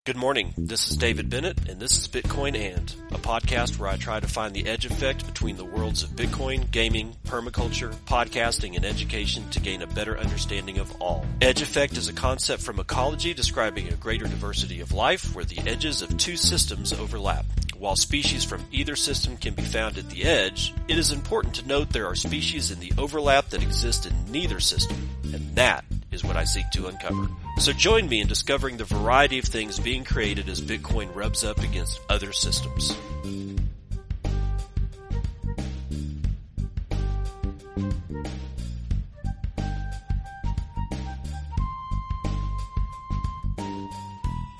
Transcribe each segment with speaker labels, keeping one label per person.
Speaker 1: Good morning. This is David Bennett, and this is Bitcoin And, a podcast where I try to find the edge effect between the worlds of Bitcoin, gaming, permaculture, podcasting, and education to gain a better understanding of all. Edge effect is a concept from ecology describing a greater diversity of life where the edges of two systems overlap. While species from either system can be found at the edge, it is important to note there are species in the overlap that exist in neither system, and that is what I seek to uncover. So join me in discovering the variety of things being created as Bitcoin rubs up against other systems.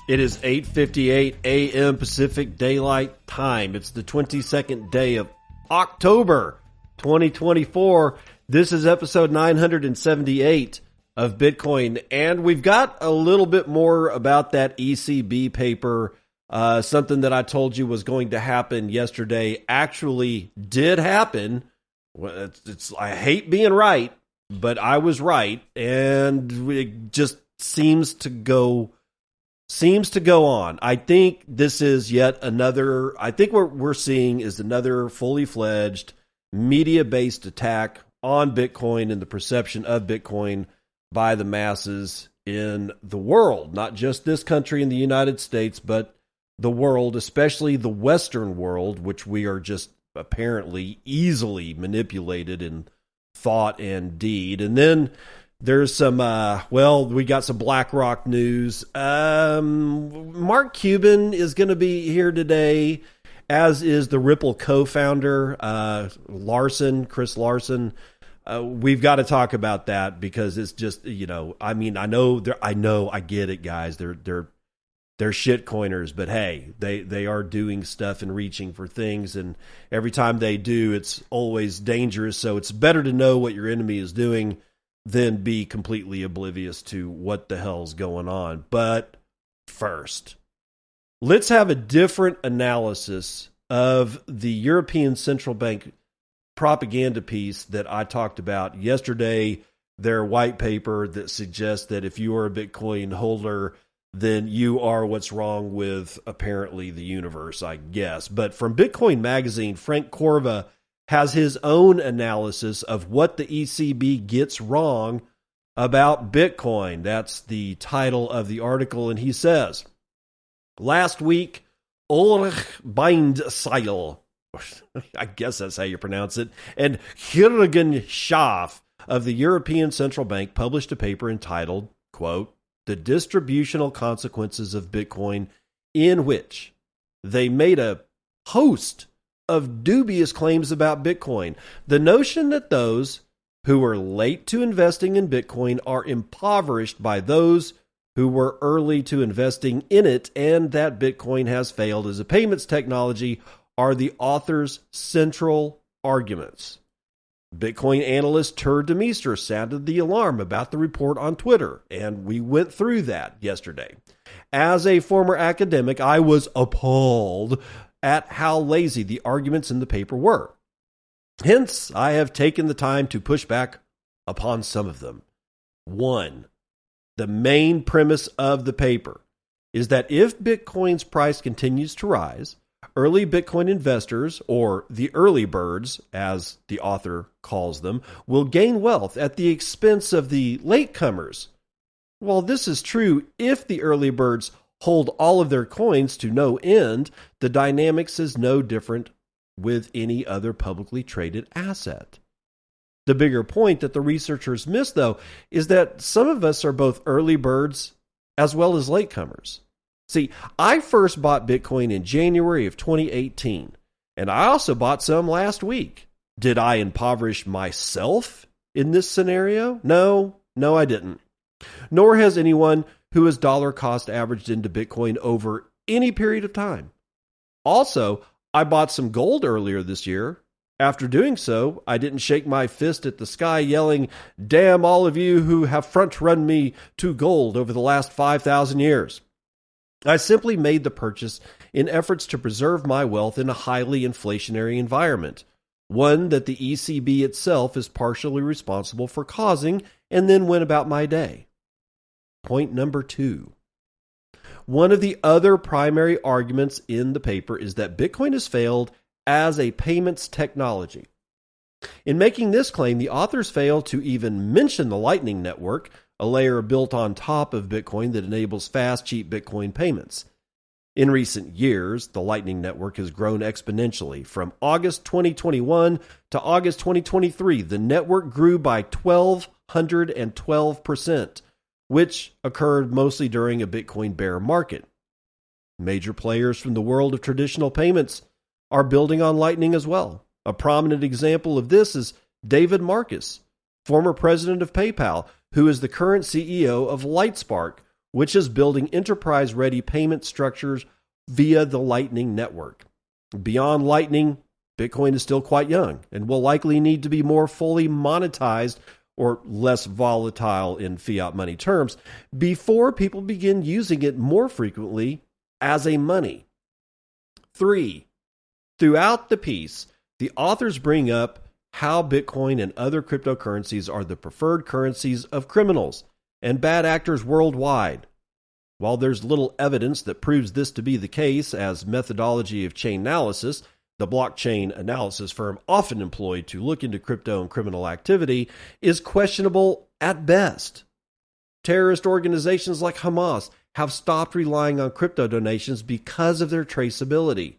Speaker 2: It is 8:58 a.m. Pacific Daylight Time. It's the 22nd day of October 2024. This is episode 978 of Bitcoin, and we've got a little bit more about that ECB paper. Something that I told you was going to happen yesterday actually did happen. I hate being right, but I was right, and it just seems to go on. I think this is yet another. I think what we're seeing is another fully fledged media-based attack on Bitcoin and the perception of Bitcoin by the masses in the world, not just this country in the United States, but the world, especially the Western world, which we are just apparently easily manipulated in thought and deed. And then there's some, we got some BlackRock news. Mark Cuban is going to be here today, as is the Ripple co-founder, Chris Larson. We've got to talk about that because it's just, I get it, guys. They're shitcoiners, but hey, they are doing stuff and reaching for things, and every time they do, it's always dangerous. So it's better to know what your enemy is doing than be completely oblivious to what the hell's going on. But first, let's have a different analysis of the European Central Bank propaganda piece that I talked about yesterday, their white paper that suggests that if you are a Bitcoin holder, then you are what's wrong with apparently the universe, I guess. But from Bitcoin Magazine, Frank Corva has his own analysis of what the ECB gets wrong about Bitcoin. That's the title of the article, and he says, last week, Ulrich Bindseil, I guess that's how you pronounce it, and Jürgen Schaaf of the European Central Bank published a paper entitled, quote, "The Distributional Consequences of Bitcoin," in which they made a host of dubious claims about Bitcoin. The notion that those who are late to investing in Bitcoin are impoverished by those who were early to investing in it, and that Bitcoin has failed as a payments technology are the author's central arguments. Bitcoin analyst Tur Demeester sounded the alarm about the report on Twitter, and we went through that yesterday. As a former academic, I was appalled at how lazy the arguments in the paper were. Hence, I have taken the time to push back upon some of them. 1. The main premise of the paper is that if Bitcoin's price continues to rise, early Bitcoin investors, or the early birds, as the author calls them, will gain wealth at the expense of the latecomers. While this is true if the early birds hold all of their coins to no end, the dynamics is no different with any other publicly traded asset. The bigger point that the researchers miss, though, is that some of us are both early birds as well as latecomers. See, I first bought Bitcoin in January of 2018, and I also bought some last week. Did I impoverish myself in this scenario? No, I didn't. Nor has anyone who has dollar cost averaged into Bitcoin over any period of time. Also, I bought some gold earlier this year. After doing so, I didn't shake my fist at the sky yelling, "Damn all of you who have front-run me to gold over the last 5,000 years." I simply made the purchase in efforts to preserve my wealth in a highly inflationary environment, one that the ECB itself is partially responsible for causing, and then went about my day. Point number 2. One of the other primary arguments in the paper is that Bitcoin has failed as a payments technology. In making this claim, the authors fail to even mention the Lightning Network, a layer built on top of Bitcoin that enables fast, cheap Bitcoin payments. In recent years, the Lightning Network has grown exponentially. From August 2021 to August 2023, the network grew by 1,212%, which occurred mostly during a Bitcoin bear market. Major players from the world of traditional payments are building on Lightning as well. A prominent example of this is David Marcus, former president of PayPal, who is the current CEO of Lightspark, which is building enterprise-ready payment structures via the Lightning Network. Beyond Lightning, Bitcoin is still quite young and will likely need to be more fully monetized or less volatile in fiat money terms before people begin using it more frequently as a money. 3. Throughout the piece, the authors bring up how Bitcoin and other cryptocurrencies are the preferred currencies of criminals and bad actors worldwide. While there's little evidence that proves this to be the case, as methodology of Chainalysis, the blockchain analysis firm often employed to look into crypto and criminal activity, is questionable at best. Terrorist organizations like Hamas have stopped relying on crypto donations because of their traceability.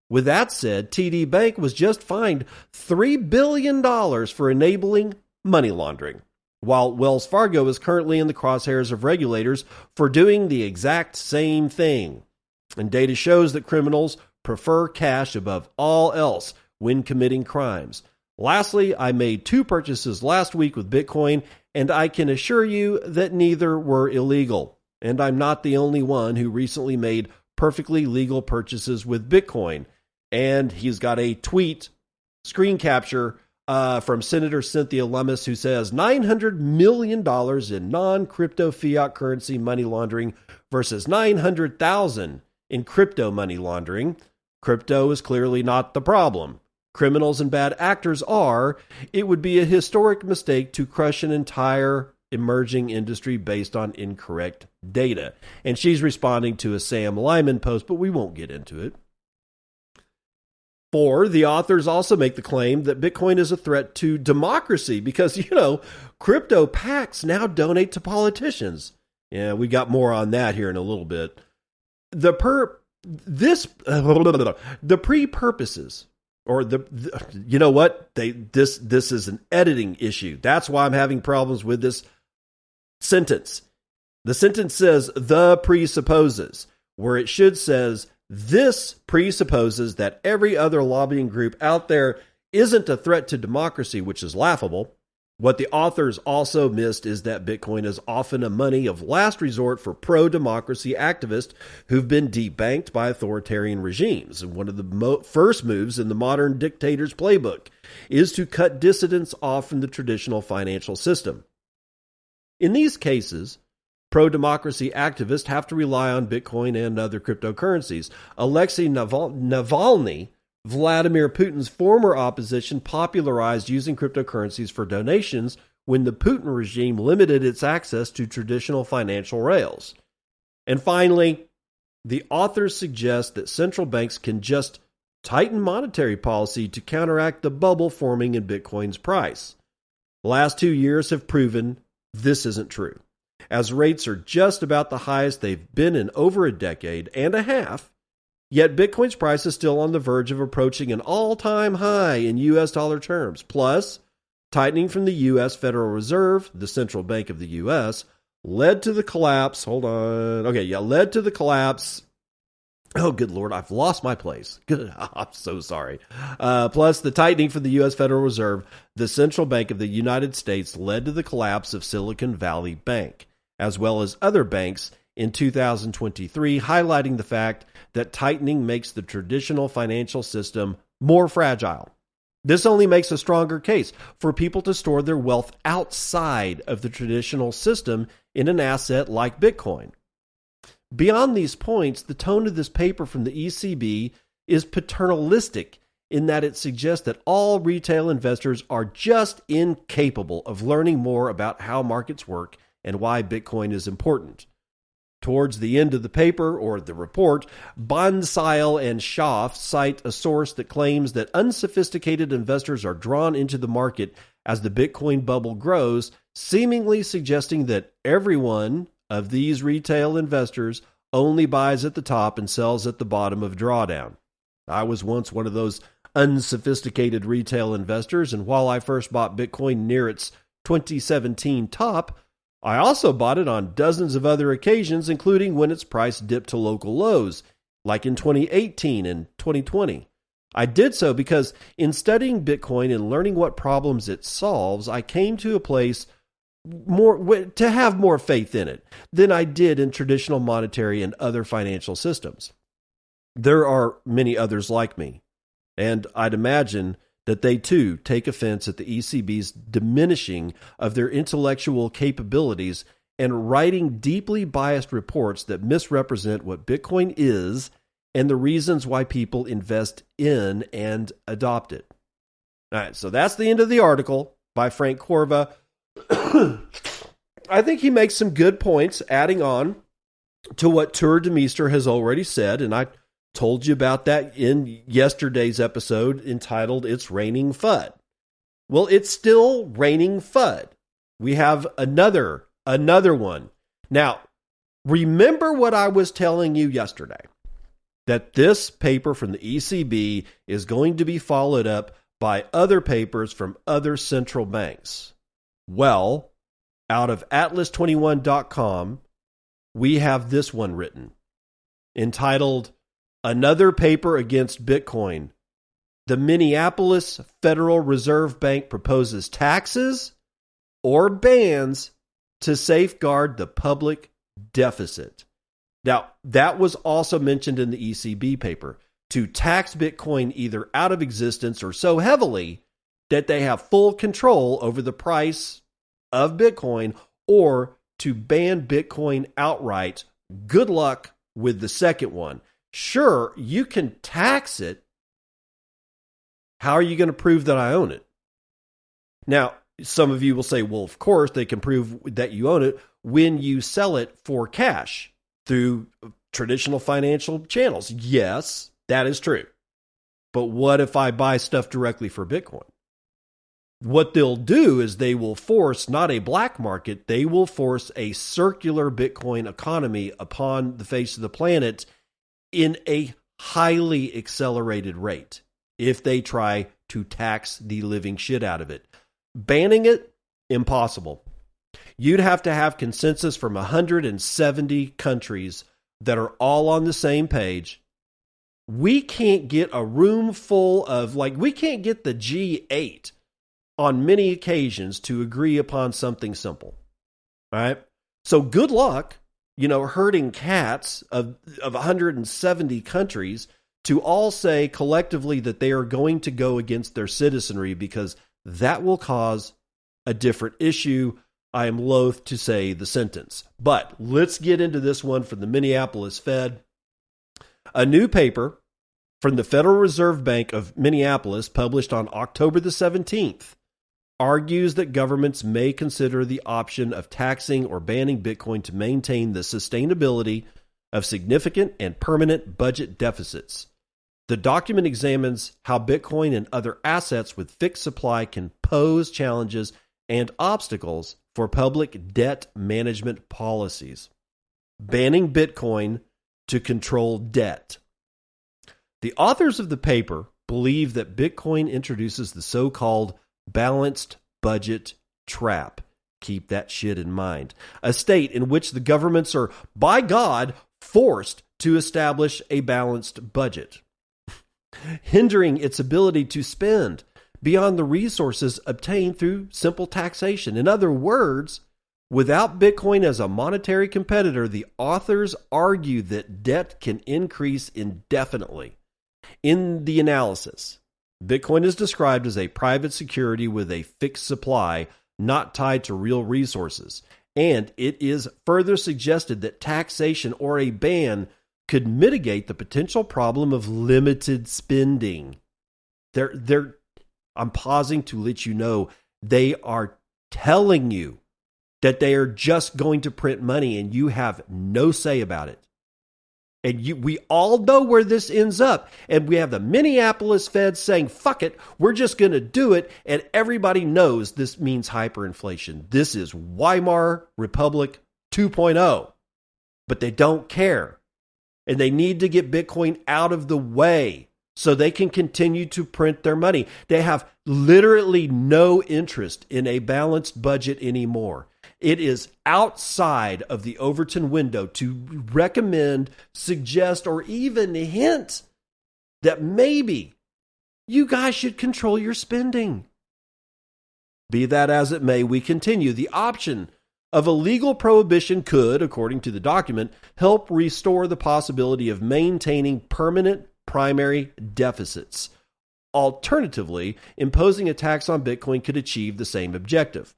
Speaker 2: With that said, TD Bank was just fined $3 billion for enabling money laundering, while Wells Fargo is currently in the crosshairs of regulators for doing the exact same thing. And data shows that criminals prefer cash above all else when committing crimes. Lastly, I made 2 purchases last week with Bitcoin, and I can assure you that neither were illegal. And I'm not the only one who recently made perfectly legal purchases with Bitcoin. And he's got a tweet screen capture from Senator Cynthia Lummis, who says $900 million in non-crypto fiat currency money laundering versus $900,000 in crypto money laundering. Crypto is clearly not the problem. Criminals and bad actors are. It would be a historic mistake to crush an entire emerging industry based on incorrect data. And she's responding to a Sam Lyman post, but we won't get into it. 4, the authors also make the claim that Bitcoin is a threat to democracy because, crypto PACs now donate to politicians. Yeah, we got more on that here in a little bit. The pre-purposes, or this is an editing issue. That's why I'm having problems with this sentence. The sentence says the presupposes, where it should says this presupposes that every other lobbying group out there isn't a threat to democracy, which is laughable. What the authors also missed is that Bitcoin is often a money of last resort for pro-democracy activists who've been debanked by authoritarian regimes. And one of the first moves in the modern dictator's playbook is to cut dissidents off from the traditional financial system. In these cases, pro-democracy activists have to rely on Bitcoin and other cryptocurrencies. Alexei Navalny, Vladimir Putin's former opposition, popularized using cryptocurrencies for donations when the Putin regime limited its access to traditional financial rails. And finally, the authors suggest that central banks can just tighten monetary policy to counteract the bubble forming in Bitcoin's price. The last 2 years have proven this isn't true, as rates are just about the highest they've been in over a decade and a half, yet Bitcoin's price is still on the verge of approaching an all-time high in U.S. dollar terms. Plus, tightening from the U.S. Federal Reserve, the central bank of the U.S., led to the collapse. Led to the collapse. Oh, good Lord, I've lost my place. Good, I'm so sorry. Plus, the tightening from the U.S. Federal Reserve, the central bank of the United States, led to the collapse of Silicon Valley Bank, as well as other banks in 2023, highlighting the fact that tightening makes the traditional financial system more fragile. This only makes a stronger case for people to store their wealth outside of the traditional system in an asset like Bitcoin. Beyond these points, the tone of this paper from the ECB is paternalistic in that it suggests that all retail investors are just incapable of learning more about how markets work and why Bitcoin is important. Towards the end of the paper or the report, Bonsile and Schaff cite a source that claims that unsophisticated investors are drawn into the market as the Bitcoin bubble grows, seemingly suggesting that every one of these retail investors only buys at the top and sells at the bottom of drawdown. I was once one of those unsophisticated retail investors, and while I first bought Bitcoin near its 2017 top, I also bought it on dozens of other occasions, including when its price dipped to local lows, like in 2018 and 2020. I did so because in studying Bitcoin and learning what problems it solves, I came to a place to have more faith in it than I did in traditional monetary and other financial systems. There are many others like me, and I'd imagine that they too take offense at the ECB's diminishing of their intellectual capabilities and writing deeply biased reports that misrepresent what Bitcoin is and the reasons why people invest in and adopt it. All right, so that's the end of the article by Frank Corva. I think he makes some good points, adding on to what Tour de Meester has already said, and I told you about that in yesterday's episode entitled It's Raining FUD. Well, it's still raining FUD. We have another one. Now, remember what I was telling you yesterday, that this paper from the ECB is going to be followed up by other papers from other central banks. Well, out of atlas21.com, we have this one written, entitled Another Paper Against Bitcoin. The Minneapolis Federal Reserve Bank proposes taxes or bans to safeguard the public deficit. Now, that was also mentioned in the ECB paper, to tax Bitcoin either out of existence or so heavily that they have full control over the price of Bitcoin, or to ban Bitcoin outright. Good luck with the second one. Sure, you can tax it. How are you going to prove that I own it? Now, some of you will say, well, of course, they can prove that you own it when you sell it for cash through traditional financial channels. Yes, that is true. But what if I buy stuff directly for Bitcoin? What they'll do is they will force not a black market, they will force a circular Bitcoin economy upon the face of the planet in a highly accelerated rate if they try to tax the living shit out of it. Banning it, impossible. You'd have to have consensus from 170 countries that are all on the same page. We can't get a room full of, we can't get the G8 on many occasions to agree upon something simple. All right? So good luck, herding cats of 170 countries to all say collectively that they are going to go against their citizenry, because that will cause a different issue. I am loath to say the sentence. But let's get into this one from the Minneapolis Fed. A new paper from the Federal Reserve Bank of Minneapolis, published on October the 17th, argues that governments may consider the option of taxing or banning Bitcoin to maintain the sustainability of significant and permanent budget deficits. The document examines how Bitcoin and other assets with fixed supply can pose challenges and obstacles for public debt management policies. Banning Bitcoin to control debt. The authors of the paper believe that Bitcoin introduces the so-called balanced budget trap. Keep that shit in mind. A state in which the governments are, by God, forced to establish a balanced budget, hindering its ability to spend beyond the resources obtained through simple taxation. In other words, without Bitcoin as a monetary competitor, the authors argue that debt can increase indefinitely. In the analysis, Bitcoin is described as a private security with a fixed supply, not tied to real resources. And it is further suggested that taxation or a ban could mitigate the potential problem of limited spending. I'm pausing to let you know they are telling you that they are just going to print money and you have no say about it. And we all know where this ends up. And we have the Minneapolis Fed saying, fuck it, we're just going to do it. And everybody knows this means hyperinflation. This is Weimar Republic 2.0. But they don't care. And they need to get Bitcoin out of the way so they can continue to print their money. They have literally no interest in a balanced budget anymore. It is outside of the Overton window to recommend, suggest, or even hint that maybe you guys should control your spending. Be that as it may, we continue. The option of a legal prohibition could, according to the document, help restore the possibility of maintaining permanent primary deficits. Alternatively, imposing a tax on Bitcoin could achieve the same objective.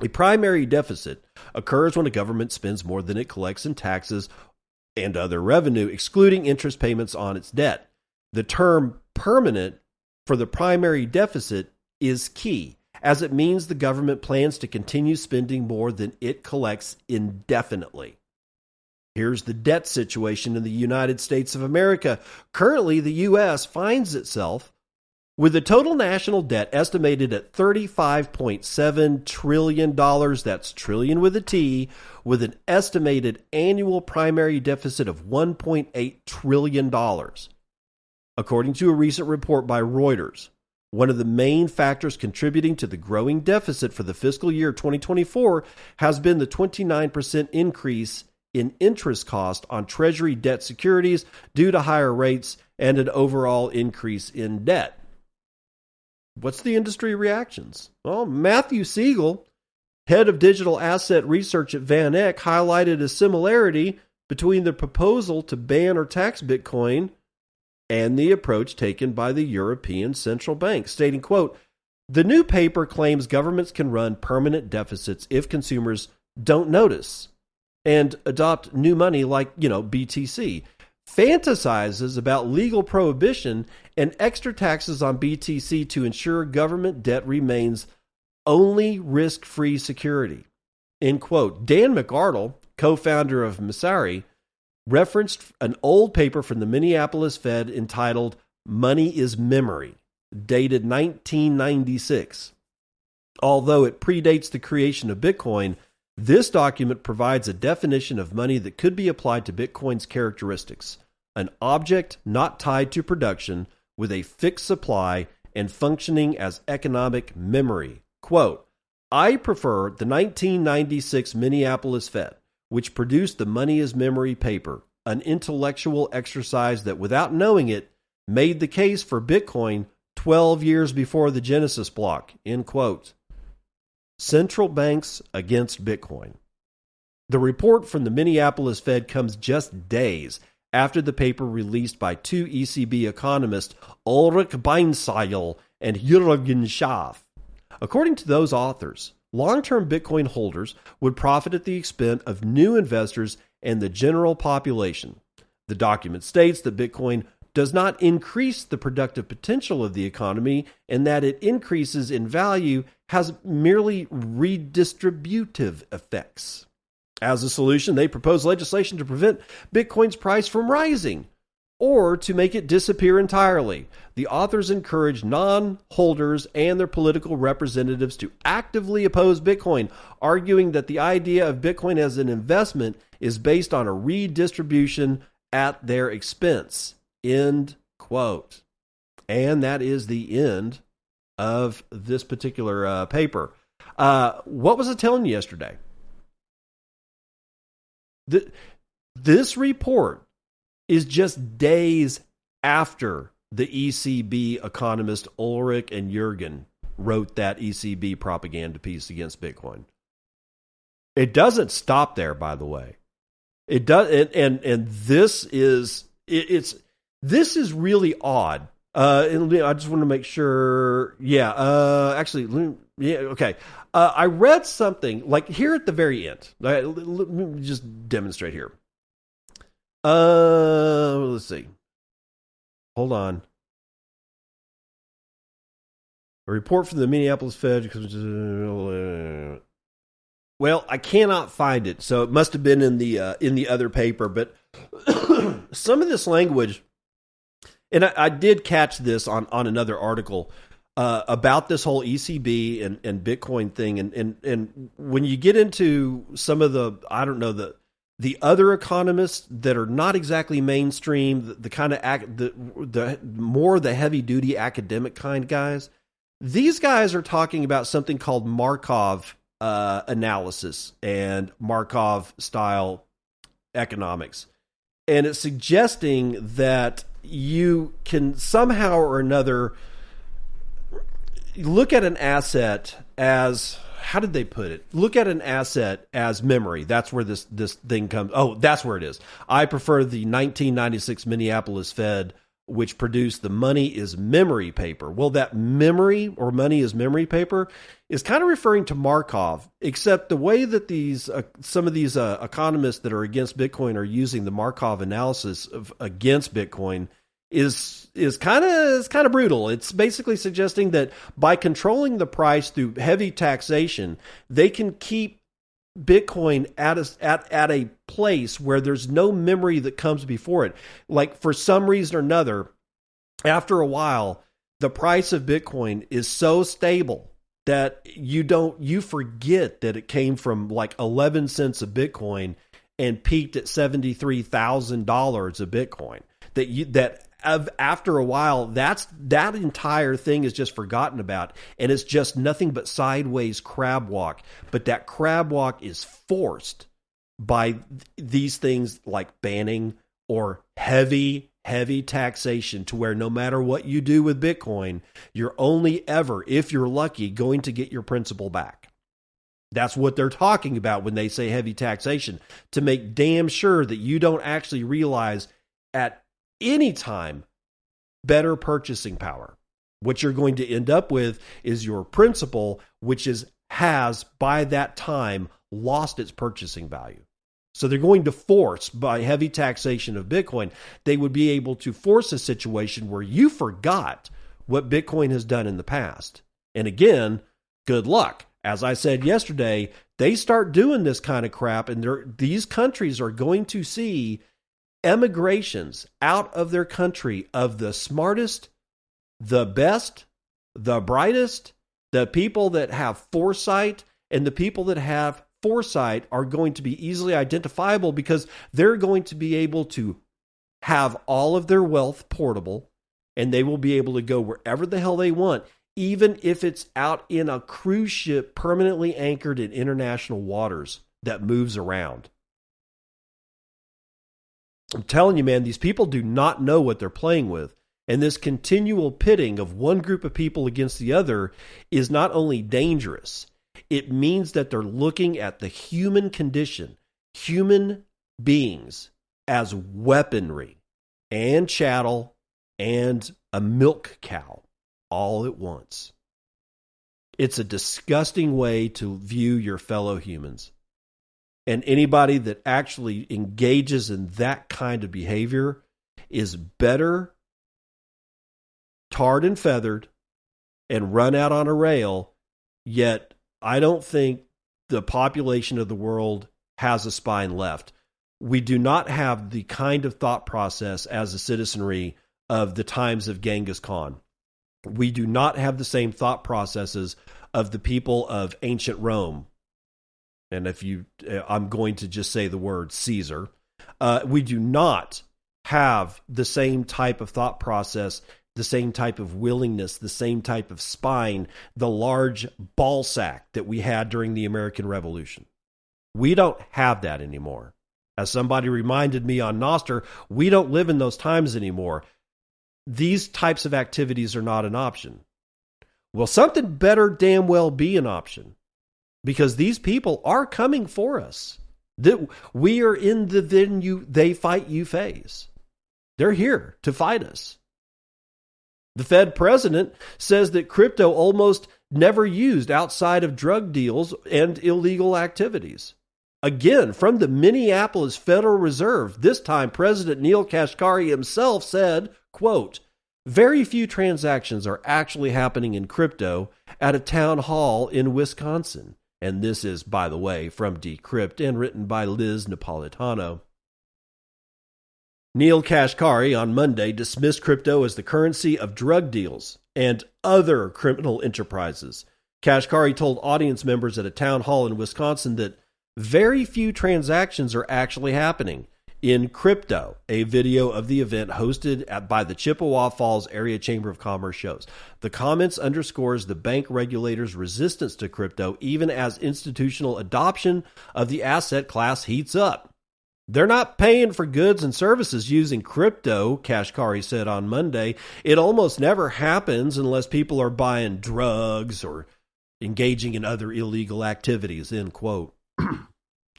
Speaker 2: A primary deficit occurs when a government spends more than it collects in taxes and other revenue, excluding interest payments on its debt. The term permanent for the primary deficit is key, as it means the government plans to continue spending more than it collects indefinitely. Here's the debt situation in the United States of America. Currently, the U.S. finds itself with a total national debt estimated at $35.7 trillion, that's trillion with a T, with an estimated annual primary deficit of $1.8 trillion. According to a recent report by Reuters, one of the main factors contributing to the growing deficit for the fiscal year 2024 has been the 29% increase in interest cost on Treasury debt securities due to higher rates and an overall increase in debt. What's the industry reactions? Well, Matthew Siegel, head of digital asset research at Van Eck, highlighted a similarity between the proposal to ban or tax Bitcoin and the approach taken by the European Central Bank, stating, quote, "The new paper claims governments can run permanent deficits if consumers don't notice and adopt new money like, BTC. Fantasizes about legal prohibition and extra taxes on BTC to ensure government debt remains only risk-free security." End quote. Dan McArdle, co-founder of Messari, referenced an old paper from the Minneapolis Fed entitled "Money is Memory," dated 1996. Although it predates the creation of Bitcoin, this document provides a definition of money that could be applied to Bitcoin's characteristics: an object not tied to production with a fixed supply and functioning as economic memory. Quote, "I prefer the 1996 Minneapolis Fed, which produced the Money is Memory paper, an intellectual exercise that, without knowing it, made the case for Bitcoin 12 years before the Genesis block." End quote. Central banks against Bitcoin. The report from the Minneapolis Fed comes just days after the paper released by two ECB economists, Ulrich Beinseil and Jürgen Schaaf. According to those authors, long-term Bitcoin holders would profit at the expense of new investors and the general population. The document states that Bitcoin does not increase the productive potential of the economy and that it increases in value has merely redistributive effects. As a solution, they propose legislation to prevent Bitcoin's price from rising or to make it disappear entirely. The authors encourage non-holders and their political representatives to actively oppose Bitcoin, arguing that the idea of Bitcoin as an investment is based on a redistribution at their expense. End quote. And that is the end of this particular paper. What was I telling you yesterday? This report is just days after the ECB economist Ulrich and Jürgen wrote that ECB propaganda piece against Bitcoin. It doesn't stop there, by the way. It does, and this is this is really odd. I just want to make sure. Yeah, okay. I read something like here at the very end. Let me just demonstrate here. Let's see. Hold on. A report from the Minneapolis Fed. Well, I cannot find it, so it must have been in the other paper. But some of this language, and I did catch this on another article about this whole ECB and Bitcoin thing, and when you get into some of the, I don't know, the other economists that are not exactly mainstream, the kind of the more the heavy duty academic kind guys, these guys are talking about something called Markov analysis and Markov style economics. And it's suggesting that you can somehow or another look at an asset as, how did they put it? Look at an asset as memory. That's where this thing comes. Oh, that's where it is. I prefer the 1996 Minneapolis Fed, which produced the money is memory paper. Well, that memory or money is memory paper is kind of referring to Markov, except the way that these some of these economists that are against Bitcoin are using the Markov analysis against Bitcoin is kind of brutal. It's basically suggesting that by controlling the price through heavy taxation, they can keep Bitcoin at a place where there's no memory that comes before it. Like for some reason or another, after a while, the price of Bitcoin is so stable that you forget that it came from like 11 cents a Bitcoin and peaked at $73,000 a Bitcoin. After a while, that entire thing is just forgotten about, and it's just nothing but sideways crab walk. But that crab walk is forced by these things like banning or heavy taxation, to where no matter what you do with Bitcoin, you're only ever, if you're lucky, going to get your principal back. That's what they're talking about when they say heavy taxation, to make damn sure that you don't actually realize at any time better purchasing power. What you're going to end up with is your principal, which has by that time lost its purchasing value. So they're going to force, by heavy taxation of Bitcoin, they would be able to force a situation where you forgot what Bitcoin has done in the past. And again, good luck. As I said yesterday, they start doing this kind of crap, and these countries are going to see emigrations out of their country of the smartest, the best, the brightest, the people that have foresight, and the people that have foresight are going to be easily identifiable because they're going to be able to have all of their wealth portable, and they will be able to go wherever the hell they want, even if it's out in a cruise ship permanently anchored in international waters that moves around. I'm telling you, man, these people do not know what they're playing with. And this continual pitting of one group of people against the other is not only dangerous, it means that they're looking at the human condition, human beings, as weaponry and chattel and a milk cow all at once. It's a disgusting way to view your fellow humans. And anybody that actually engages in that kind of behavior is better tarred and feathered and run out on a rail. Yet I don't think the population of the world has a spine left. We do not have the kind of thought process as a citizenry of the times of Genghis Khan. We do not have the same thought processes of the people of ancient Rome. And I'm going to just say the word Caesar. We do not have the same type of thought process, the same type of willingness, the same type of spine, the large ball sack that we had during the American Revolution. We don't have that anymore. As somebody reminded me on Nostr, we don't live in those times anymore. These types of activities are not an option. Well, something better damn well be an option, because these people are coming for us. We are in the then they fight you phase. They're here to fight us. The Fed president says that crypto almost never used outside of drug deals and illegal activities. Again, from the Minneapolis Federal Reserve, this time President Neil Kashkari himself said, quote, "Very few transactions are actually happening in crypto at a town hall in Wisconsin. And this is, by the way, from Decrypt and written by Liz Napolitano. Neil Kashkari on Monday dismissed crypto as the currency of drug deals and other criminal enterprises. Kashkari told audience members at a town hall in Wisconsin that very few transactions are actually happening in crypto. A video of the event hosted by the Chippewa Falls Area Chamber of Commerce shows. The comments underscores the bank regulators' resistance to crypto even as institutional adoption of the asset class heats up. They're not paying for goods and services using crypto, Kashkari said on Monday. It almost never happens unless people are buying drugs or engaging in other illegal activities, end quote.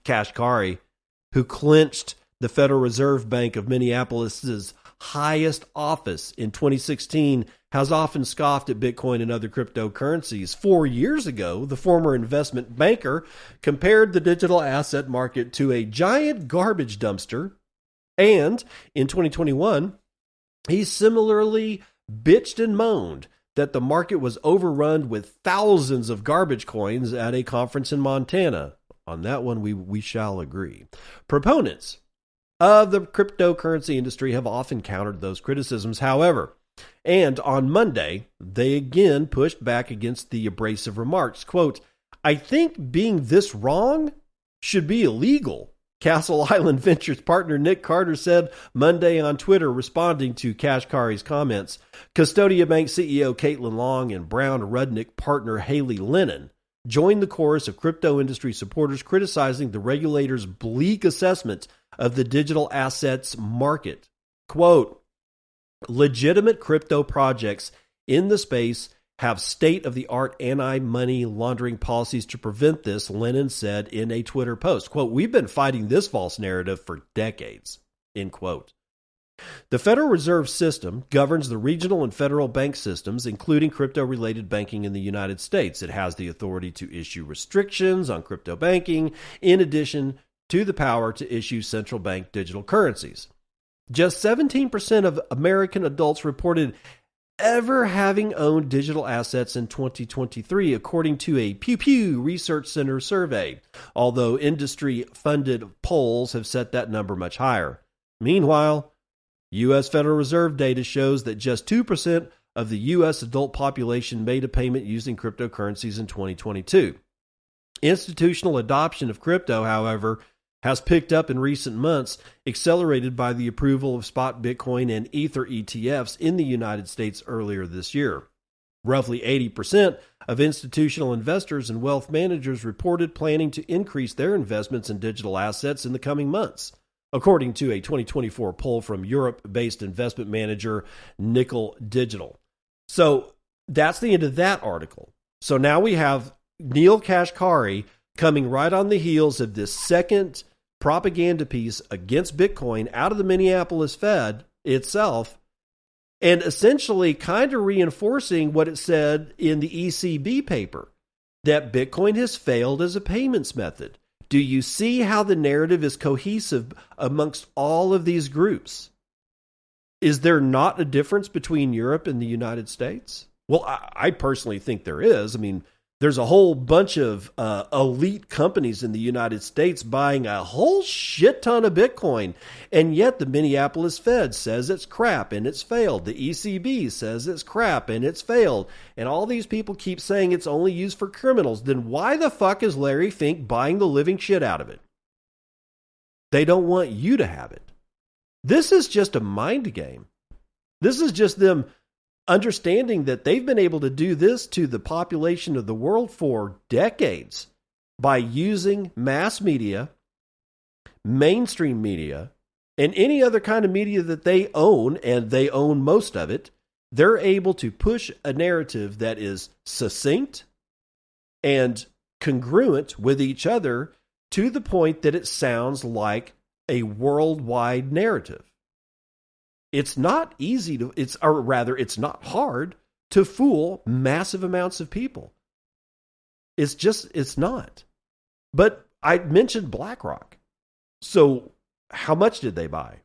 Speaker 2: Kashkari, who clinched the Federal Reserve Bank of Minneapolis's highest office in 2016, has often scoffed at Bitcoin and other cryptocurrencies. 4 years ago, the former investment banker compared the digital asset market to a giant garbage dumpster. And in 2021, he similarly bitched and moaned that the market was overrun with thousands of garbage coins at a conference in Montana. On that one, we shall agree. Proponents of the cryptocurrency industry have often countered those criticisms, however. And on Monday, they again pushed back against the abrasive remarks. Quote, "I think being this wrong should be illegal," Castle Island Ventures partner Nick Carter said Monday on Twitter, responding to Kashkari's comments. Custodia Bank CEO Caitlin Long and Brown Rudnick partner Haley Lennon joined the chorus of crypto industry supporters criticizing the regulator's bleak assessment of the digital assets market. Quote, "Legitimate crypto projects in the space have state-of-the-art anti-money laundering policies to prevent this," Lennon said in a Twitter post. Quote, "We've been fighting this false narrative for decades," end quote. The Federal Reserve System governs the regional and federal bank systems, including crypto-related banking in the United States. It has the authority to issue restrictions on crypto banking, in addition to the power to issue central bank digital currencies. Just 17% of American adults reported ever having owned digital assets in 2023, according to a Pew Research Center survey, although industry-funded polls have set that number much higher. Meanwhile, U.S. Federal Reserve data shows that just 2% of the U.S. adult population made a payment using cryptocurrencies in 2022. Institutional adoption of crypto, however, has picked up in recent months, accelerated by the approval of spot Bitcoin and Ether ETFs in the United States earlier this year. Roughly 80% of institutional investors and wealth managers reported planning to increase their investments in digital assets in the coming months, according to a 2024 poll from Europe-based investment manager Nickel Digital. So that's the end of that article. So now we have Neil Kashkari coming right on the heels of this second propaganda piece against Bitcoin out of the Minneapolis Fed itself, and essentially kind of reinforcing what it said in the ECB paper, that Bitcoin has failed as a payments method. Do you see how the narrative is cohesive amongst all of these groups? Is there not a difference between Europe and the United States? Well, I personally think there is. I mean, there's a whole bunch of elite companies in the United States buying a whole shit ton of Bitcoin, and yet the Minneapolis Fed says it's crap and it's failed. The ECB says it's crap and it's failed. And all these people keep saying it's only used for criminals. Then why the fuck is Larry Fink buying the living shit out of it? They don't want you to have it. This is just a mind game. This is just them understanding that they've been able to do this to the population of the world for decades by using mass media, mainstream media, and any other kind of media that they own, and they own most of it. They're able to push a narrative that is succinct and congruent with each other to the point that it sounds like a worldwide narrative. It's not easy to, it's not hard to fool massive amounts of people. It's not. But I mentioned BlackRock. So how much did they buy?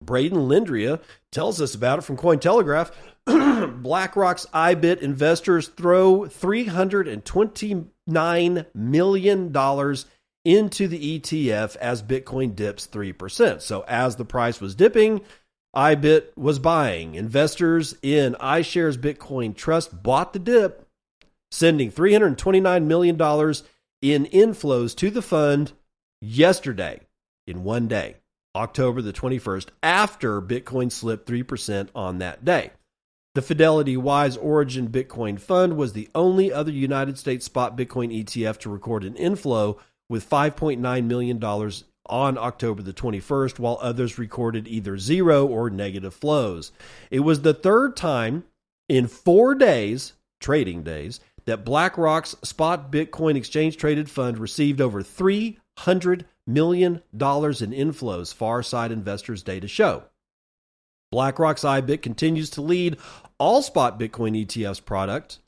Speaker 2: Braden Lindria tells us about it from Cointelegraph. BlackRock's IBIT investors throw $329 million into the ETF as Bitcoin dips 3%. So as the price was dipping, IBIT was buying. Investors in iShares Bitcoin Trust bought the dip, sending $329 million in inflows to the fund yesterday in one day, October the 21st, after Bitcoin slipped 3% on that day. The Fidelity Wise Origin Bitcoin Fund was the only other United States spot Bitcoin ETF to record an inflow with $5.9 million on October the 21st, while others recorded either zero or negative flows. It was the third time in 4 days, trading days, that BlackRock's spot Bitcoin exchange traded fund received over $300 million in inflows, Farside Investors data show. BlackRock's IBIT continues to lead all spot Bitcoin ETFs product,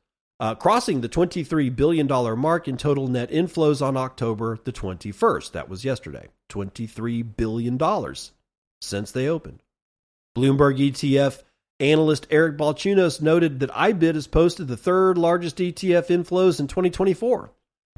Speaker 2: crossing the $23 billion mark in total net inflows on October the 21st. That was yesterday. $23 billion since they opened. Bloomberg ETF analyst Eric Balchunas noted that IBIT has posted the third largest ETF inflows in 2024,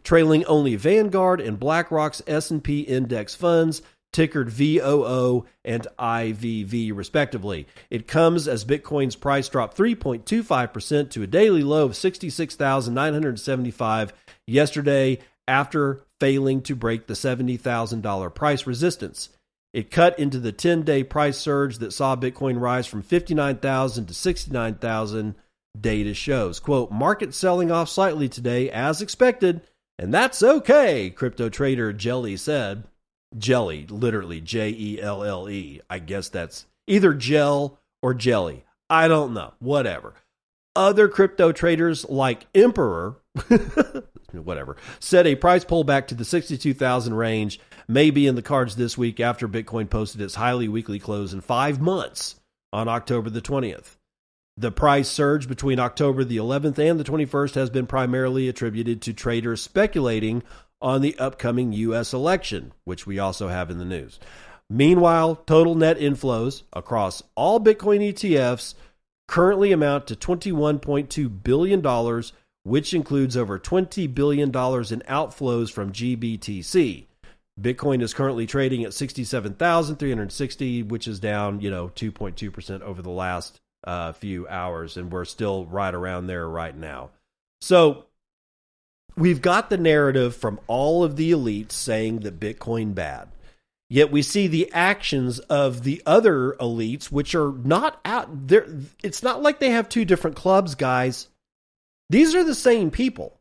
Speaker 2: trailing only Vanguard and BlackRock's S&P index funds, tickered VOO and IVV respectively. It comes as Bitcoin's price dropped 3.25% to a daily low of 66,975 yesterday after failing to break the $70,000 price resistance. It cut into the 10-day price surge that saw Bitcoin rise from 59,000 to 69,000, data shows. Quote, market selling off slightly today as expected, and that's okay, crypto trader Jelly said. Jelly, literally Jelle. I guess that's either gel or jelly. I don't know. Whatever. Other crypto traders like Emperor, whatever, said a price pullback to the 62,000 range may be in the cards this week after Bitcoin posted its highly weekly close in 5 months on October the 20th. The price surge between October the 11th and the 21st has been primarily attributed to traders speculating on the upcoming U.S. election, which we also have in the news. Meanwhile, total net inflows across all Bitcoin ETFs currently amount to $21.2 billion, which includes over $20 billion in outflows from GBTC. Bitcoin is currently trading at 67,360, which is down, 2.2% over the last few hours, and we're still right around there right now. So we've got the narrative from all of the elites saying that Bitcoin bad. Yet we see the actions of the other elites, which are not out there. It's not like they have two different clubs, guys. These are the same people.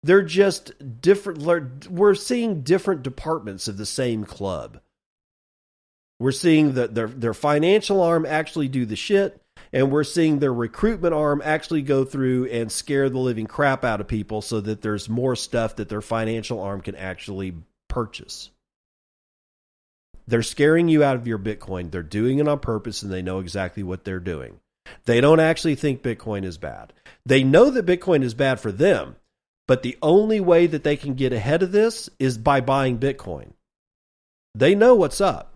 Speaker 2: They're just different. We're seeing different departments of the same club. We're seeing that their financial arm actually do the shit, and we're seeing their recruitment arm actually go through and scare the living crap out of people so that there's more stuff that their financial arm can actually purchase. They're scaring you out of your Bitcoin. They're doing it on purpose, and they know exactly what they're doing. They don't actually think Bitcoin is bad. They know that Bitcoin is bad for them, but the only way that they can get ahead of this is by buying Bitcoin. They know what's up.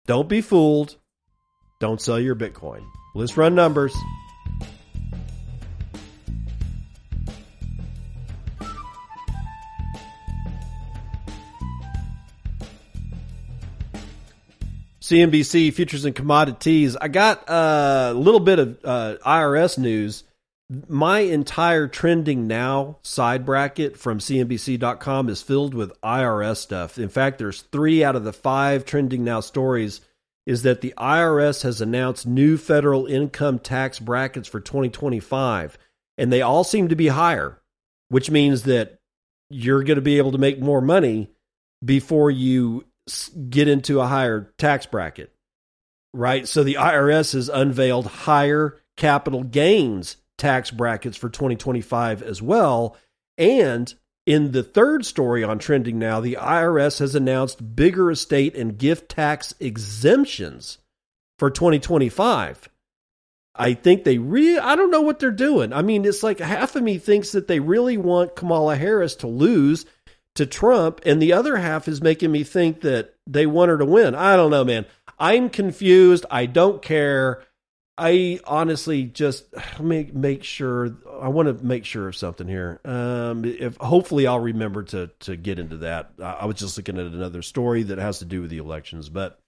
Speaker 2: Don't be fooled. Don't sell your Bitcoin. Let's run numbers. CNBC Futures and Commodities. I got a little bit of IRS news. My entire Trending Now side bracket from CNBC.com is filled with IRS stuff. In fact, there's 3 out of the 5 Trending Now stories is that the IRS has announced new federal income tax brackets for 2025, and they all seem to be higher, which means that you're going to be able to make more money before you get into a higher tax bracket, right? So the IRS has unveiled higher capital gains tax brackets for 2025 as well. And in the third story on Trending Now, the IRS has announced bigger estate and gift tax exemptions for 2025. I think I don't know what they're doing. I mean, it's like half of me thinks that they really want Kamala Harris to lose to Trump, and the other half is making me think that they want her to win. I don't know, man. I'm confused. I don't care. I honestly just make sure. I want to make sure of something here. If hopefully I'll remember to get into that. I was just looking at another story that has to do with the elections, but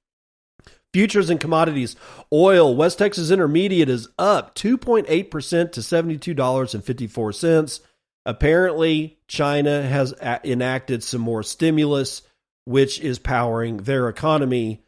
Speaker 2: futures and commodities. Oil, West Texas Intermediate is up 2.8% to $72.54. Apparently, China has enacted some more stimulus, which is powering their economy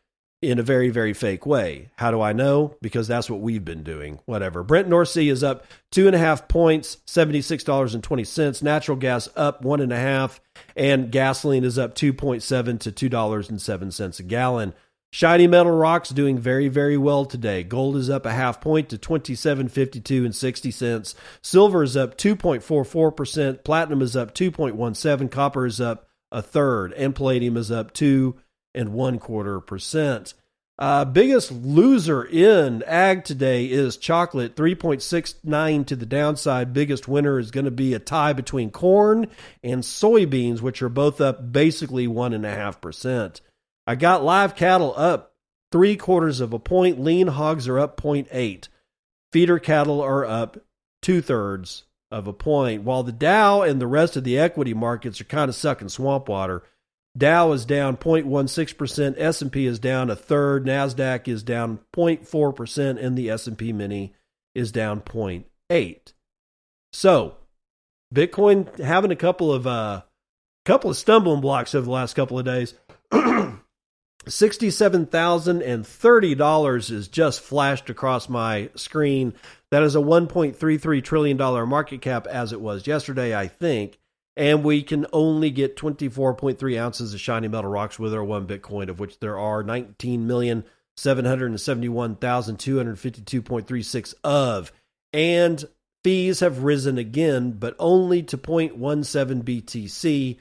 Speaker 2: in a very, very fake way. How do I know? Because that's what we've been doing. Whatever. Brent North Sea is up 2.5 points, $76.20. Natural gas up 1.5, and gasoline is up 2.7 to $2.07 a gallon. Shiny metal rocks doing very, very well today. Gold is up 0.5 point to $27.52 and 60 cents. Silver is up 2.44%. Platinum is up 2.17. Copper is up 1/3, and palladium is up 2.25%. Biggest loser in ag today is chocolate, 3.69 to the downside. Biggest winner is going to be a tie between corn and soybeans, which are both up basically 1.5%. I got live cattle up 0.75 point. Lean hogs are up 0.8. Feeder cattle are up 2/3 of a point. While the Dow and the rest of the equity markets are kind of sucking swamp water, Dow is down 0.16%, S&P is down 1/3, NASDAQ is down 0.4%, and the S&P Mini is down 0.8. So, Bitcoin having a couple of stumbling blocks over the last couple of days. $67,030 is just flashed across my screen. That is a $1.33 trillion market cap as it was yesterday, I think. And we can only get 24.3 ounces of shiny metal rocks with our one Bitcoin, of which there are 19,771,252.36 of. And fees have risen again, but only to 0.17 BTC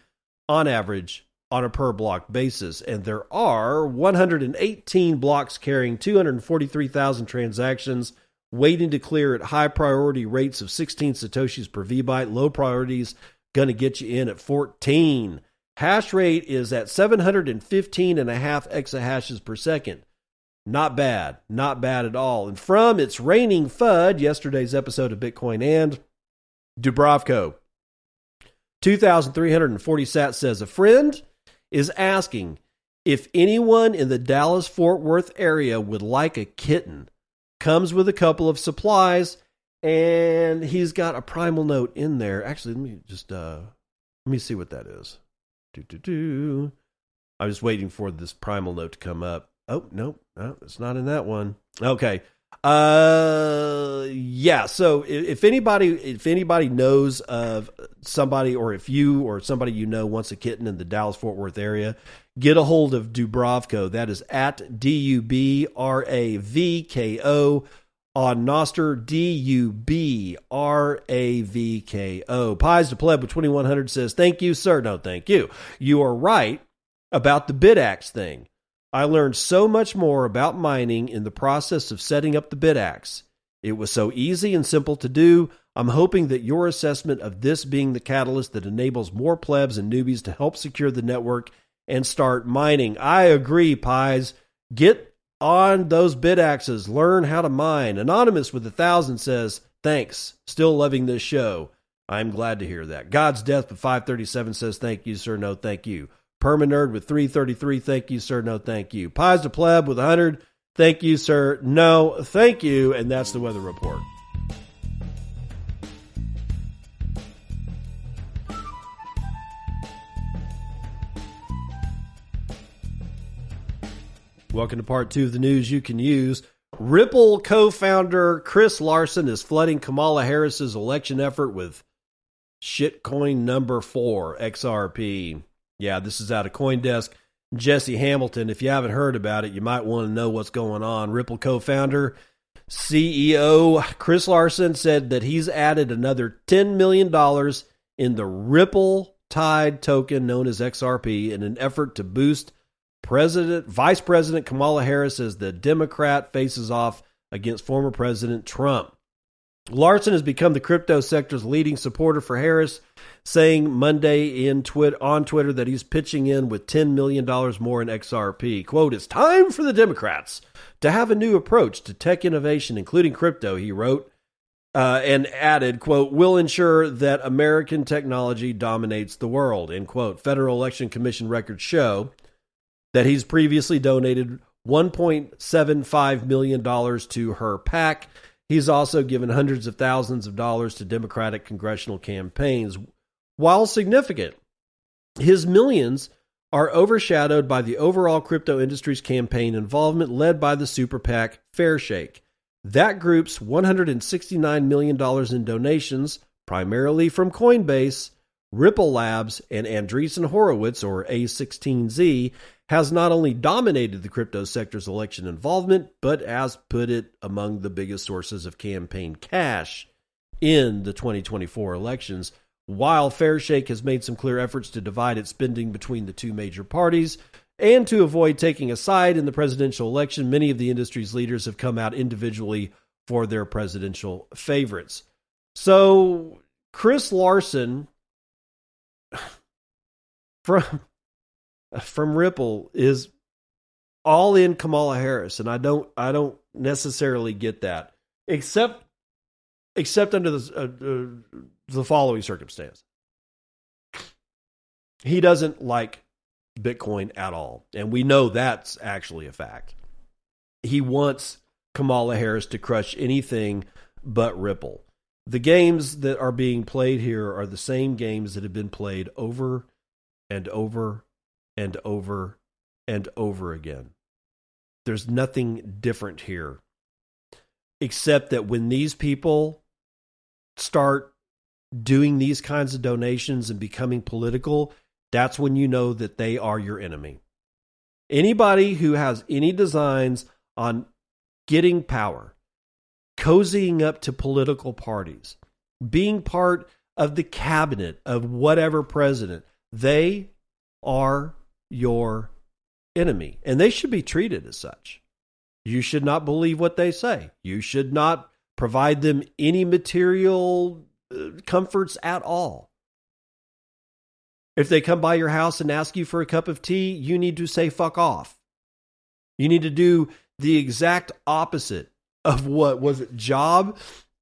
Speaker 2: on average on a per block basis. And there are 118 blocks carrying 243,000 transactions waiting to clear at high priority rates of 16 Satoshis per VByte. Low priorities going to get you in at 14. Hash rate is at 715.5 exahashes per second. Not bad. Not bad at all. And from It's Raining FUD, yesterday's episode of Bitcoin and Dubrovko, 2,340 sat says, a friend is asking if anyone in the Dallas-Fort Worth area would like a kitten. Comes with a couple of supplies, and he's got a primal note in there. Actually, let me see what that is. I'm just waiting for this primal note to come up. Oh, no, it's not in that one. Okay. Yeah. So if anybody knows of somebody, or if you or somebody you know wants a kitten in the Dallas-Fort Worth area, get a hold of Dubrovko. That is at DUBRAVKO on nostr, DUBRAVKO. Pies to Pleb with 2100 says, thank you, sir. No, thank you. You are right about the BitAxe thing. I learned so much more about mining in the process of setting up the BitAxe. It was so easy and simple to do. I'm hoping that your assessment of this being the catalyst that enables more plebs and newbies to help secure the network and start mining. I agree, Pies. Get on those BitAxes. Learn how to mine. Anonymous with 1,000 says, thanks. Still loving this show. I'm glad to hear that. God's Death with 537 says, thank you, sir. No, thank you. Permanerd with 333, thank you, sir. No, thank you. Pies to Pleb with 100, thank you, sir. No, thank you. And that's the weather report. Welcome to part 2 of the news you can use. Ripple co-founder Chris Larson is flooding Kamala Harris's election effort with shitcoin number 4, XRP. Yeah, this is out of CoinDesk. Jesse Hamilton, if you haven't heard about it, you might want to know what's going on. Ripple co-founder, CEO Chris Larson said that he's added another $10 million in the Ripple Tide token known as XRP in an effort to boost Vice President Kamala Harris as the Democrat faces off against former President Trump. Larson has become the crypto sector's leading supporter for Harris, saying Monday on Twitter that he's pitching in with $10 million more in XRP. Quote, "It's time for the Democrats to have a new approach to tech innovation, including crypto," he wrote, and added, quote, "We'll ensure that American technology dominates the world," end quote. Federal Election Commission records show that he's previously donated $1.75 million to her PAC. He's also given hundreds of thousands of dollars to Democratic congressional campaigns. While significant, his millions are overshadowed by the overall crypto industry's campaign involvement led by the super PAC Fairshake. That group's $169 million in donations, primarily from Coinbase, Ripple Labs, and Andreessen Horowitz, or A16Z, has not only dominated the crypto sector's election involvement, but has put it among the biggest sources of campaign cash in the 2024 elections. While Fairshake has made some clear efforts to divide its spending between the two major parties and to avoid taking a side in the presidential election, many of the industry's leaders have come out individually for their presidential favorites. So Chris Larson from Ripple is all in Kamala Harris, and I don't necessarily get that, except under the following circumstance. He doesn't like Bitcoin at all, and we know that's actually a fact. He wants Kamala Harris to crush anything but Ripple. The games that are being played here are the same games that have been played over and over and over and over again. There's nothing different here, except that when these people start doing these kinds of donations and becoming political, that's when you know that they are your enemy. Anybody who has any designs on getting power, cozying up to political parties, being part of the cabinet of whatever president, they are your enemy, and they should be treated as such. You should not believe what they say. You should not provide them any material comforts at all. If they come by your house and ask you for a cup of tea, you need to say fuck off. You need to do the exact opposite of what was it, Job?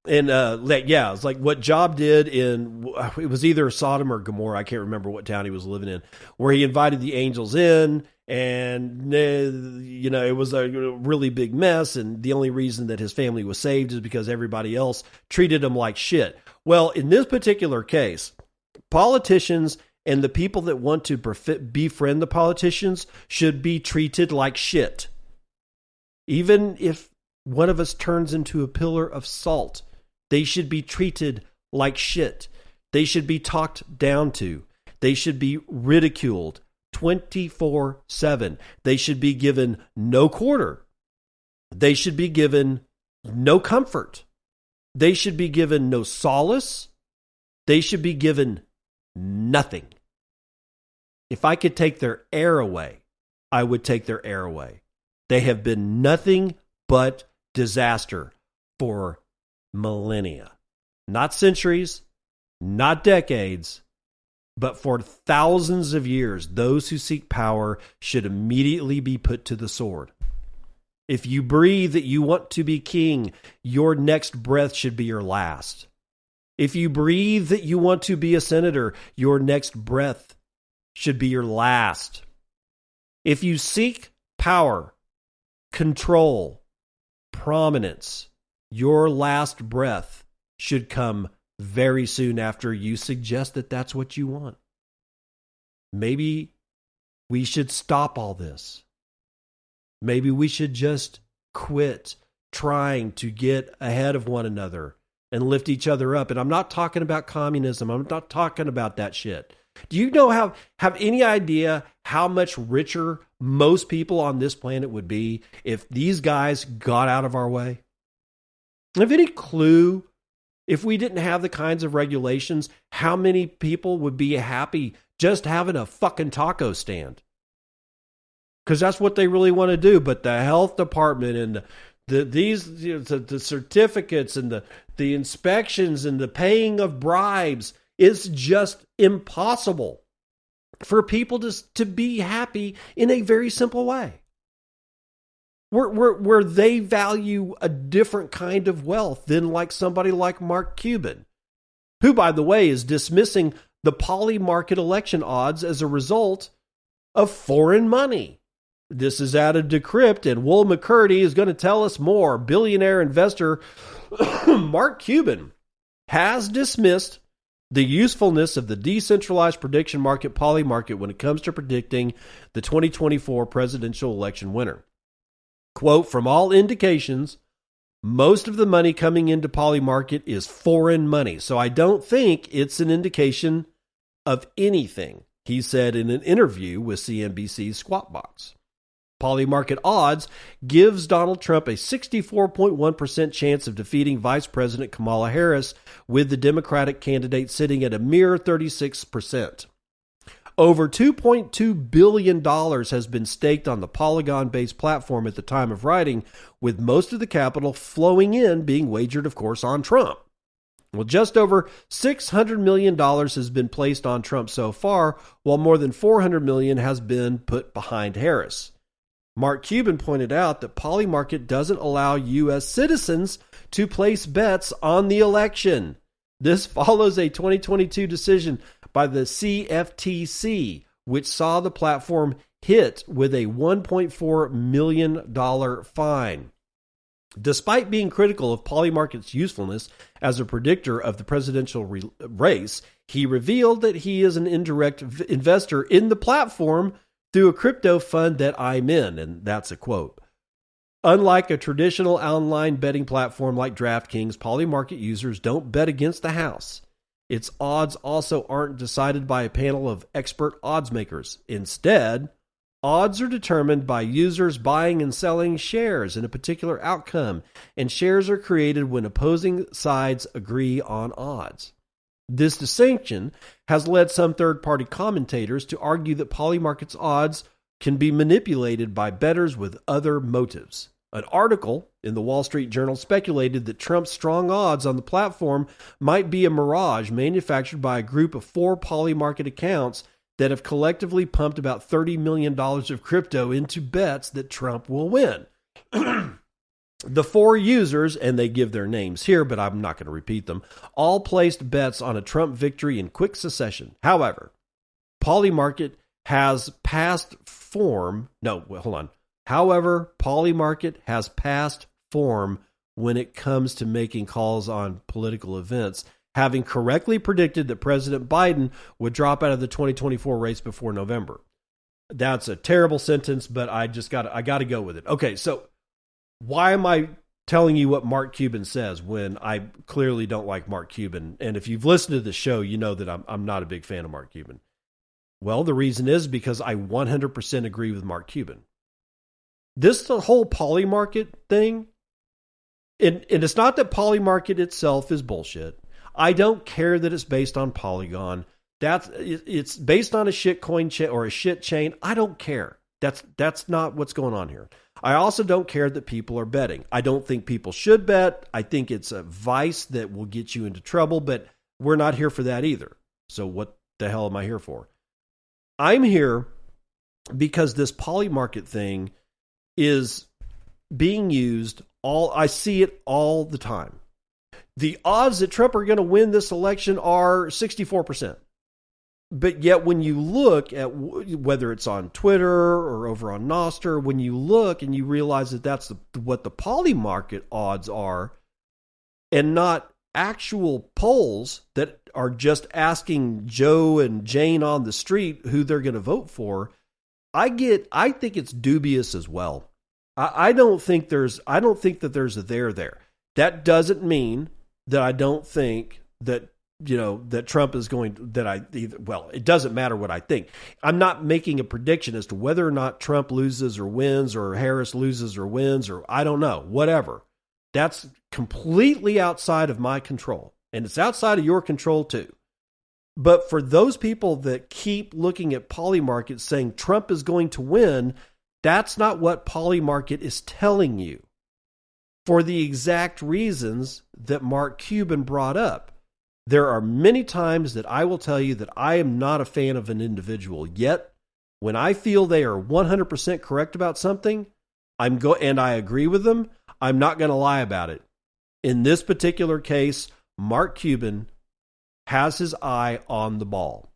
Speaker 2: And it's like what Job did it was either Sodom or Gomorrah, I can't remember what town he was living in, where he invited the angels in, and it was a really big mess, and the only reason that his family was saved is because everybody else treated him like shit. Well, in this particular case, politicians and the people that want to befriend the politicians should be treated like shit. Even if one of us turns into a pillar of salt, they should be treated like shit. They should be talked down to. They should be ridiculed 24/7. They should be given no quarter. They should be given no comfort. They should be given no solace. They should be given nothing. If I could take their air away, I would take their air away. They have been nothing but disaster for millennia. Not centuries, not decades, but for thousands of years. Those who seek power should immediately be put to the sword. If you breathe that you want to be king, your next breath should be your last. If you breathe that you want to be a senator, your next breath should be your last. If you seek power, control, prominence, your last breath should come very soon after you suggest that that's what you want. Maybe we should stop all this. Maybe we should just quit trying to get ahead of one another and lift each other up. And I'm not talking about communism. I'm not talking about that shit. Do you know have any idea how much richer most people on this planet would be if these guys got out of our way? Have any clue, if we didn't have the kinds of regulations, how many people would be happy just having a fucking taco stand? Because that's what they really want to do. But the health department and The certificates and the inspections and the paying of bribes, it's just impossible for people to be happy in a very simple way. Where they value a different kind of wealth than like somebody like Mark Cuban, who, by the way, is dismissing the Polymarket election odds as a result of foreign money. This is out of Decrypt, and Will McCurdy is going to tell us more. Billionaire investor Mark Cuban has dismissed the usefulness of the decentralized prediction market Polymarket when it comes to predicting the 2024 presidential election winner. Quote, from all indications, most of the money coming into Polymarket is foreign money, so I don't think it's an indication of anything, he said in an interview with CNBC's Squawk Box. Polymarket odds gives Donald Trump a 64.1% chance of defeating Vice President Kamala Harris, with the Democratic candidate sitting at a mere 36%. Over $2.2 billion has been staked on the Polygon-based platform at the time of writing, with most of the capital flowing in being wagered, of course, on Trump. Well, just over $600 million has been placed on Trump so far, while more than $400 million has been put behind Harris. Mark Cuban pointed out that Polymarket doesn't allow U.S. citizens to place bets on the election. This follows a 2022 decision by the CFTC, which saw the platform hit with a $1.4 million fine. Despite being critical of Polymarket's usefulness as a predictor of the presidential race, he revealed that he is an indirect investor in the platform through a crypto fund that I'm in, and that's a quote. Unlike a traditional online betting platform like DraftKings, Polymarket users don't bet against the house. Its odds also aren't decided by a panel of expert odds makers. Instead, odds are determined by users buying and selling shares in a particular outcome, and shares are created when opposing sides agree on odds. This distinction has led some third-party commentators to argue that Polymarket's odds can be manipulated by bettors with other motives. An article in the Wall Street Journal speculated that Trump's strong odds on the platform might be a mirage manufactured by a group of 4 Polymarket accounts that have collectively pumped about $30 million of crypto into bets that Trump will win. The 4 users, and they give their names here, but I'm not going to repeat them, all placed bets on a Trump victory in quick succession. However, Polymarket has passed form. However, Polymarket has passed form when it comes to making calls on political events, having correctly predicted that President Biden would drop out of the 2024 race before November. That's a terrible sentence, but I got to go with it. Okay, so why am I telling you what Mark Cuban says when I clearly don't like Mark Cuban? And if you've listened to the show, you know that I'm not a big fan of Mark Cuban. Well, the reason is because I 100% agree with Mark Cuban. The whole Polymarket thing, and it's not that Polymarket itself is bullshit. I don't care that it's based on Polygon. It's based on a shitcoin chain or a shit chain. I don't care. That's not what's going on here. I also don't care that people are betting. I don't think people should bet. I think it's a vice that will get you into trouble, but we're not here for that either. So what the hell am I here for? I'm here because this Polymarket thing is being used I see it all the time. The odds that Trump are going to win this election are 64%. But yet when you look at whether it's on Twitter or over on Nostr, when you look and you realize that that's what the Polymarket odds are, and not actual polls that are just asking Joe and Jane on the street who they're going to vote for, I think it's dubious as well. I don't think that there's a there. That doesn't mean that I don't think that, that Trump is going to, it doesn't matter what I think. I'm not making a prediction as to whether or not Trump loses or wins, or Harris loses or wins, or I don't know, whatever. That's completely outside of my control, and it's outside of your control too. But for those people that keep looking at Polymarket saying Trump is going to win, that's not what Polymarket is telling you. for the exact reasons that Mark Cuban brought up. There are many times that I will tell you that I am not a fan of an individual, yet when I feel they are 100% correct about something, and I agree with them, I'm not going to lie about it. In this particular case, Mark Cuban has his eye on the ball.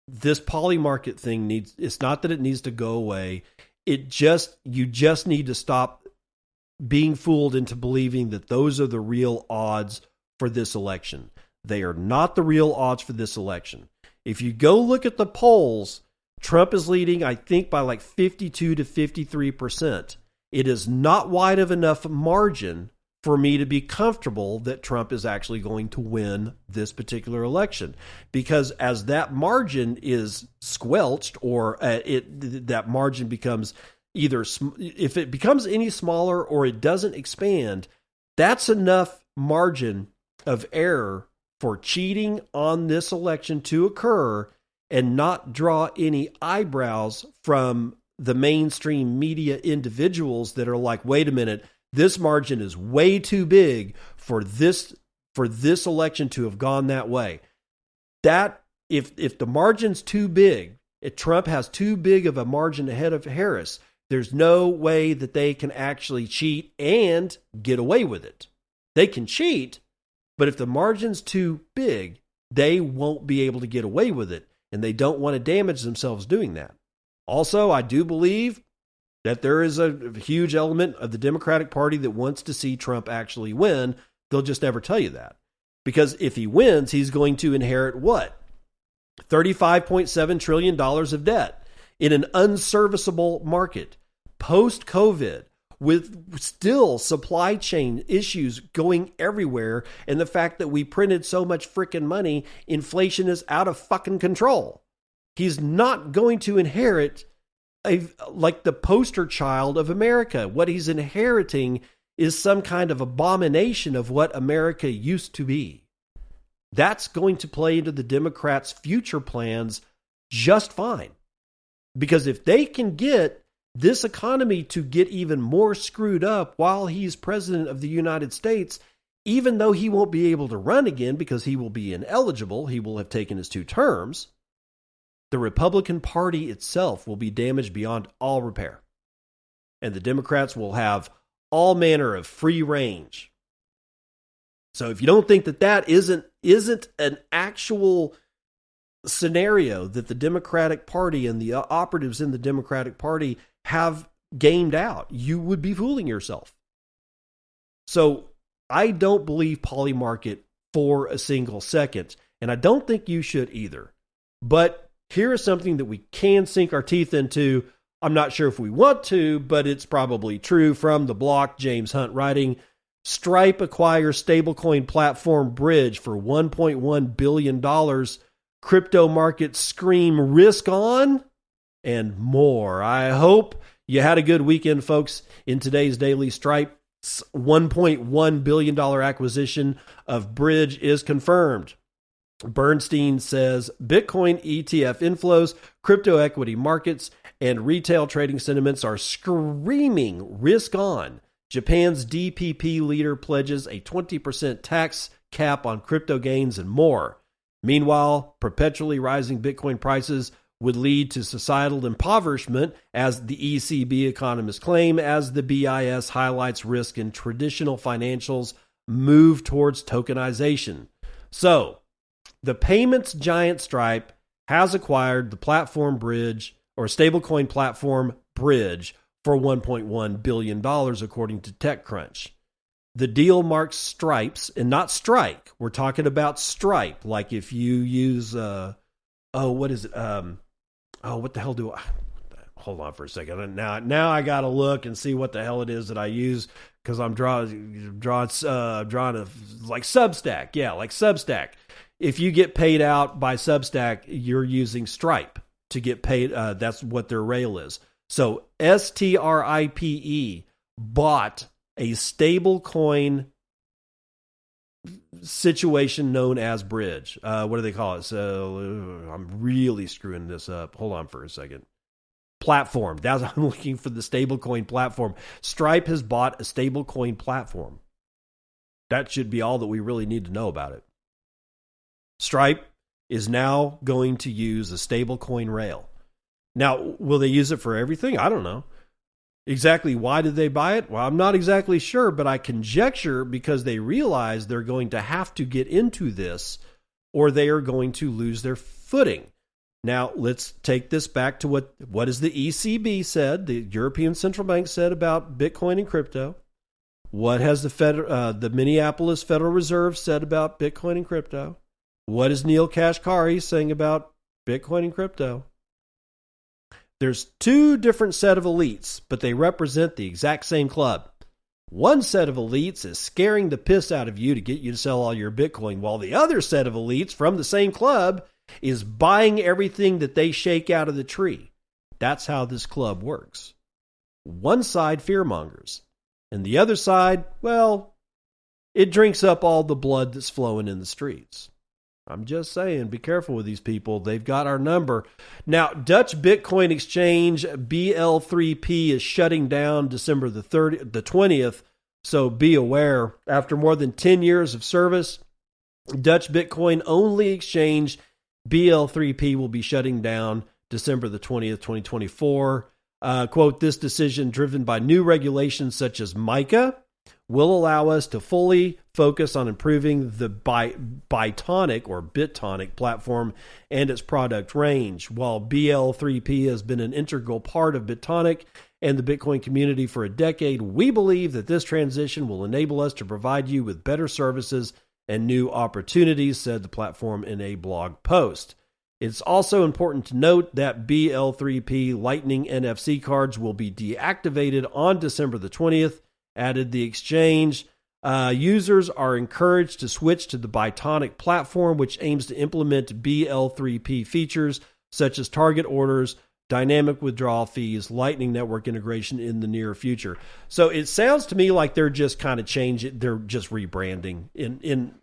Speaker 2: This Polymarket thing it's not that it needs to go away. You just need to stop being fooled into believing that those are the real odds for this election. They are not the real odds for this election. If you go look at the polls, Trump is leading, I think, by like 52 to 53%. It is not wide of enough margin for me to be comfortable that Trump is actually going to win this particular election. Because as that margin is squelched, or that margin becomes either, if it becomes any smaller or it doesn't expand, that's enough margin of error for cheating on this election to occur and not draw any eyebrows from the mainstream media individuals that are like, wait a minute, this margin is way too big for this election to have gone that way. That if the margin's too big, if Trump has too big of a margin ahead of Harris, there's no way that they can actually cheat and get away with it. They can cheat, but if the margin's too big, they won't be able to get away with it, and they don't want to damage themselves doing that. Also, I do believe that there is a huge element of the Democratic Party that wants to see Trump actually win. They'll just never tell you that. Because if he wins, he's going to inherit what? $35.7 trillion of debt in an unserviceable market, post-COVID, with still supply chain issues going everywhere, and the fact that we printed so much freaking money, inflation is out of fucking control. He's not going to inherit like the poster child of America. What he's inheriting is some kind of abomination of what America used to be. That's going to play into the Democrats' future plans just fine. Because if they can get this economy to get even more screwed up while he's president of the United States, even though he won't be able to run again because he will be ineligible, he will have taken his 2 terms, the Republican Party itself will be damaged beyond all repair. And the Democrats will have all manner of free range. So if you don't think that isn't an actual scenario that the Democratic Party and the operatives in the Democratic Party have gamed out, you would be fooling yourself. So I don't believe Polymarket for a single second, and I don't think you should either. But here is something that we can sink our teeth into. I'm not sure if we want to, but it's probably true. From The Block, James Hunt writing, Stripe acquires stablecoin platform Bridge for $1.1 billion. Crypto markets scream risk on, and more. I hope you had a good weekend, folks. In today's daily, Stripe's $1.1 billion acquisition of Bridge is confirmed. Bernstein says Bitcoin ETF inflows, crypto equity markets, and retail trading sentiments are screaming risk on. Japan's DPP leader pledges a 20% tax cap on crypto gains and more. Meanwhile, perpetually rising Bitcoin prices would lead to societal impoverishment, as the ECB economists claim, as the BIS highlights risk in traditional financials move towards tokenization. So, the payments giant Stripe has acquired the platform Bridge, or stablecoin platform Bridge, for $1.1 billion, according to TechCrunch. The deal marks stripes and not strike. We're talking about Stripe. Like if you use, what is it? What the hell do I, hold on for a second. Now I got to look and see what the hell it is that I use, because I'm drawing a, like Substack. Yeah, like Substack. If you get paid out by Substack, you're using Stripe to get paid. That's what their rail is. So STRIPE bought a stable coin situation known as Bridge. What do they call it? So I'm really screwing this up. Hold on for a second. platform. That's I'm looking for the stablecoin platform. Stripe has bought a stablecoin platform. That should be all that we really need to know about it. Stripe is now going to use a stablecoin rail. Now, will they use it for everything? I don't know. Exactly why did they buy it? Well, I'm not exactly sure, but I conjecture because they realize they're going to have to get into this or they are going to lose their footing. Now, let's take this back to what has the ECB said, the European Central Bank said about Bitcoin and crypto. What has the Minneapolis Federal Reserve said about Bitcoin and crypto? What is Neil Kashkari saying about Bitcoin and crypto? There's two different set of elites, but they represent the exact same club. One set of elites is scaring the piss out of you to get you to sell all your Bitcoin, while the other set of elites from the same club is buying everything that they shake out of the tree. That's how this club works. One side fearmongers, and the other side, well, it drinks up all the blood that's flowing in the streets. I'm just saying, be careful with these people. They've got our number. Now, Dutch Bitcoin exchange BL3P is shutting down December the 20th, so be aware. After more than 10 years of service, Dutch Bitcoin only exchange BL3P will be shutting down December the 20th, 2024. Quote, this decision, driven by new regulations such as MiCA, will allow us to fully focus on improving the Bitonic platform and its product range. While BL3P has been an integral part of Bitonic and the Bitcoin community for a decade, we believe that this transition will enable us to provide you with better services and new opportunities, said the platform in a blog post. It's also important to note that BL3P Lightning NFC cards will be deactivated on December the 20th, added the exchange. Users are encouraged to switch to the Bitonic platform, which aims to implement BL3P features such as target orders, dynamic withdrawal fees, Lightning Network integration in the near future. So it sounds to me like they're just kind of changing, they're just rebranding in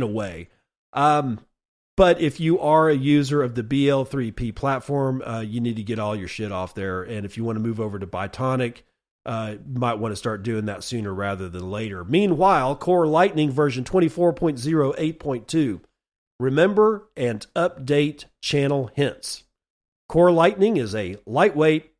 Speaker 2: a way. But if you are a user of the BL3P platform, you need to get all your shit off there. And if you want to move over to Bitonic, might want to start doing that sooner rather than later. Meanwhile, Core Lightning version 24.08.2. Remember and update channel hints. Core Lightning is a lightweight,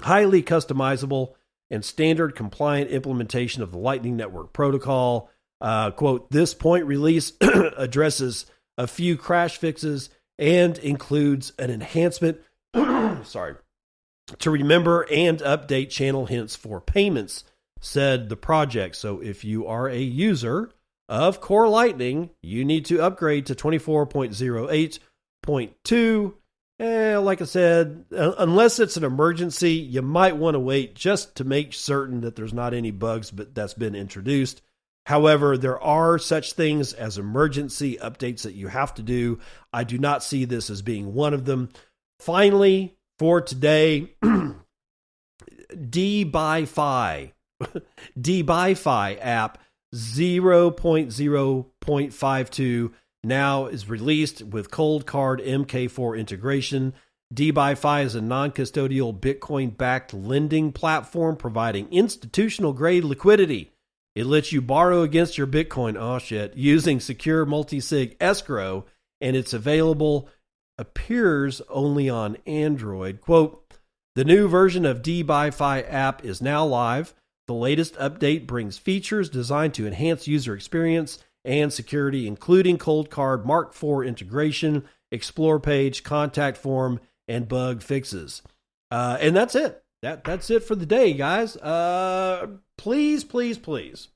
Speaker 2: highly customizable, and standard compliant implementation of the Lightning Network protocol. Quote, this point release addresses a few crash fixes and includes an enhancement to remember and update channel hints for payments, said the project. So if you are a user of Core Lightning, you need to upgrade to 24.08.2. Like I said, unless it's an emergency, you might want to wait just to make certain that there's not any bugs that's been introduced. However, there are such things as emergency updates that you have to do. I do not see this as being one of them. Finally, for today, DBuyFi app 0.0.52 now is released with Cold Card MK4 integration. DBuyFi is a non-custodial Bitcoin-backed lending platform providing institutional-grade liquidity. It lets you borrow against your Bitcoin, using secure multi-sig escrow, and it's appears only on Android. Quote, the new version of DBuyFi app is now live. The latest update brings features designed to enhance user experience and security, including Cold Card Mark IV integration, explore page, contact form, and bug fixes. And that's it. That's it for the day, guys. Please, please, please.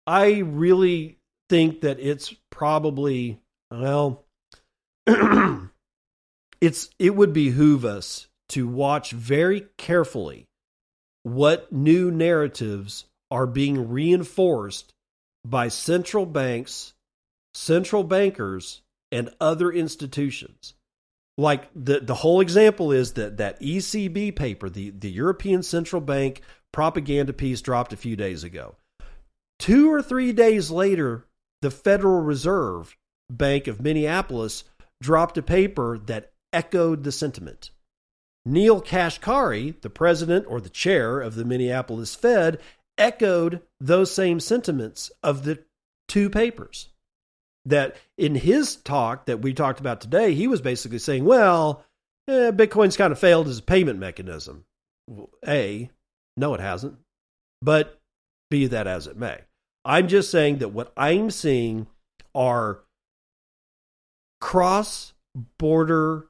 Speaker 2: I really think that it's probably, it would behoove us to watch very carefully what new narratives are being reinforced by central banks, central bankers, and other institutions. Like the whole example is that ECB paper, the European Central Bank propaganda piece dropped a few days ago. 2 or 3 days later, the Federal Reserve Bank of Minneapolis dropped a paper that echoed the sentiment. Neil Kashkari, the president or the chair of the Minneapolis Fed, echoed those same sentiments of the two papers. That in his talk that we talked about today, he was basically saying, well, Bitcoin's kind of failed as a payment mechanism. A, no, it hasn't. But be that as it may. I'm just saying that what I'm seeing are cross-border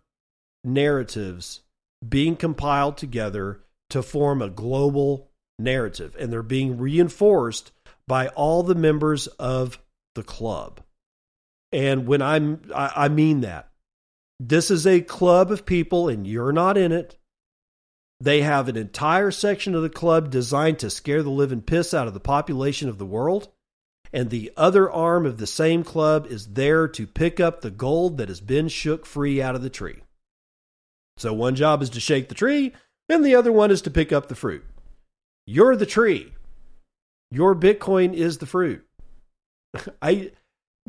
Speaker 2: narratives being compiled together to form a global narrative. And they're being reinforced by all the members of the club. And when I mean that. This is a club of people, and you're not in it. They have an entire section of the club designed to scare the living piss out of the population of the world. And the other arm of the same club is there to pick up the gold that has been shook free out of the tree. So one job is to shake the tree, and the other one is to pick up the fruit. You're the tree. Your Bitcoin is the fruit. I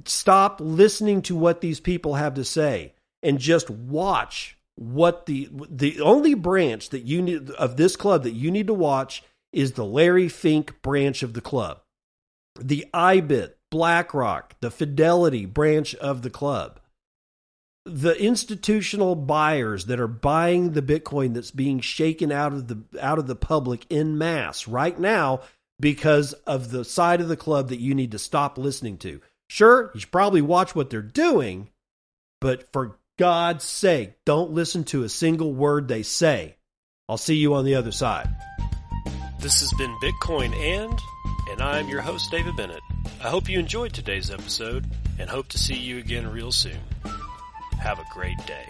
Speaker 2: stop listening to what these people have to say and just watch what the only branch that you need of this club that you need to watch is the Larry Fink branch of the club. The IBIT, BlackRock, the Fidelity branch of the club. The institutional buyers that are buying the Bitcoin that's being shaken out of the public en masse right now because of the side of the club that you need to stop listening to. Sure, you should probably watch what they're doing, but for God's sake, don't listen to a single word they say. I'll see you on the other side.
Speaker 1: This has been Bitcoin and I'm your host, David Bennett. I hope you enjoyed today's episode and hope to see you again real soon. Have a great day.